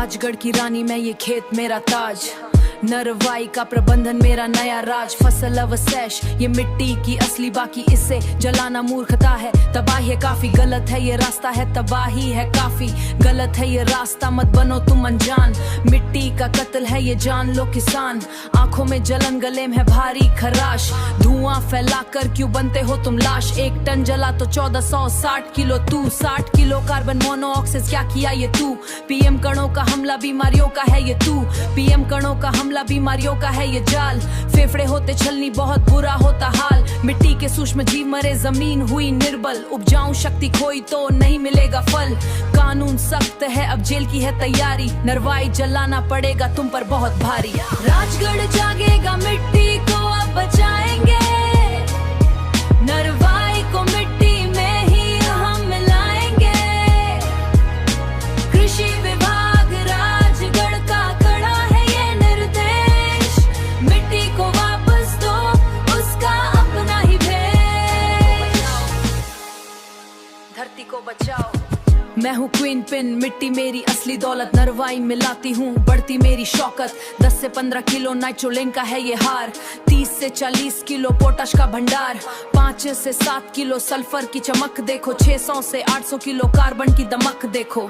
राजगढ़ की रानी मैं, ये खेत मेरा ताज, नरवाई का प्रबंधन मेरा नया राज। फसल अवशेष ये मिट्टी की असली, बाकी इससे जलाना मूर्खता है, तबाही है काफी। गलत है ये रास्ता है, तबाही है काफी। गलत है ये रास्ता, मत बनो तुम अनजान। मिट्टी का कत्ल है ये, जान लो किसान। आंखों में जलन, गले में भारी खराश, धुआं फैलाकर क्यों बनते हो तुम लाश। 1 टन जला तो 1460 किलो तू, 60 किलो कार्बन मोनोऑक्साइड क्या किया ये तू। पीएम कणों का हमला बीमारियों का है ये तू, पीएम कणों का हमला बीमारियों का है ये जाल। फेफड़े होते छलनी, बहुत बुरा होता हाल। मिट्टी के सूक्ष्म जीव मरे, जमीन हुई निर्बल। उपजाऊ शक्ति खोई तो नहीं मिलेगा फल। कानून सख्त है, अब जेल की है तैयारी। नरवाई जलाना पड़ेगा तुम पर बहुत भारी। राजगढ़ जागेगा, मिट्टी को अब बचाएंगे। नरवाई को मिट्टी में ही हम मिलाएंगे। कृषि विभाग राजगढ़ का कड़ा है ये निर्देश, मिट्टी को वापस दो, उसका अपना ही भेष। धरती को बचाओ। मैं हूँ क्वीन पिन, मिट्टी मेरी असली दौलत। नरवाई मिलाती हूँ, बढ़ती मेरी शौकत। 10 से 15 किलो नाइट्रोलिन का है ये हार, 30 से 40 किलो पोटाश का भंडार, 5 से 7 किलो सल्फर की चमक देखो, 600 से 800 किलो कार्बन की दमक देखो।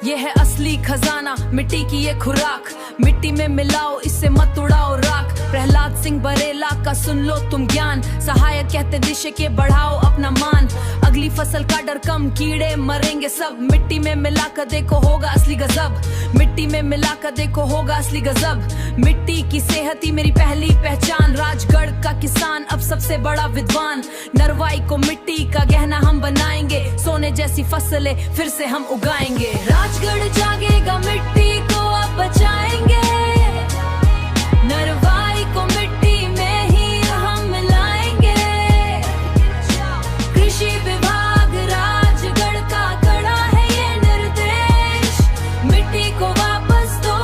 ये है असली खजाना, मिट्टी की ये खुराक। मिट्टी में मिलाओ, इससे मत उड़ाओ राख। प्रहलाद सिंह बरेला का सुन लो तुम ज्ञान, सहायक कहते दिशा के बढ़ाओ अपना मान। अगली फसल का डर कम, कीड़े मरेंगे सब। मिट्टी में मिलाकर देखो होगा असली गजब, मिट्टी में मिलाकर देखो होगा असली गजब। मिट्टी की सेहत ही मेरी पहली पहचान, राजगढ़ का किसान अब सबसे बड़ा विद्वान। नरवाई को मिट्टी का गहना हम बनाएंगे, सोने जैसी फसलें फिर से हम उगाएंगे। राजगढ़ जागेगा, मिट्टी को अब बचाएंगे। नरवाई को मिट्टी में ही हम मिलाएंगे। कृषि विभाग राजगढ़ का कड़ा है ये निर्देश, मिट्टी को वापस दो,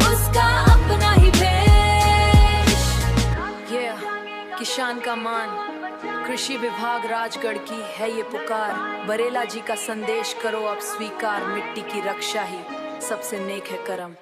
उसका अपना ही भेष। किसान का मान, कृषि विभाग राजगढ़ की है ये पुकार। बरेला जी का संदेश करो अब स्वीकार, मिट्टी की रक्षा ही सबसे नेक है करम।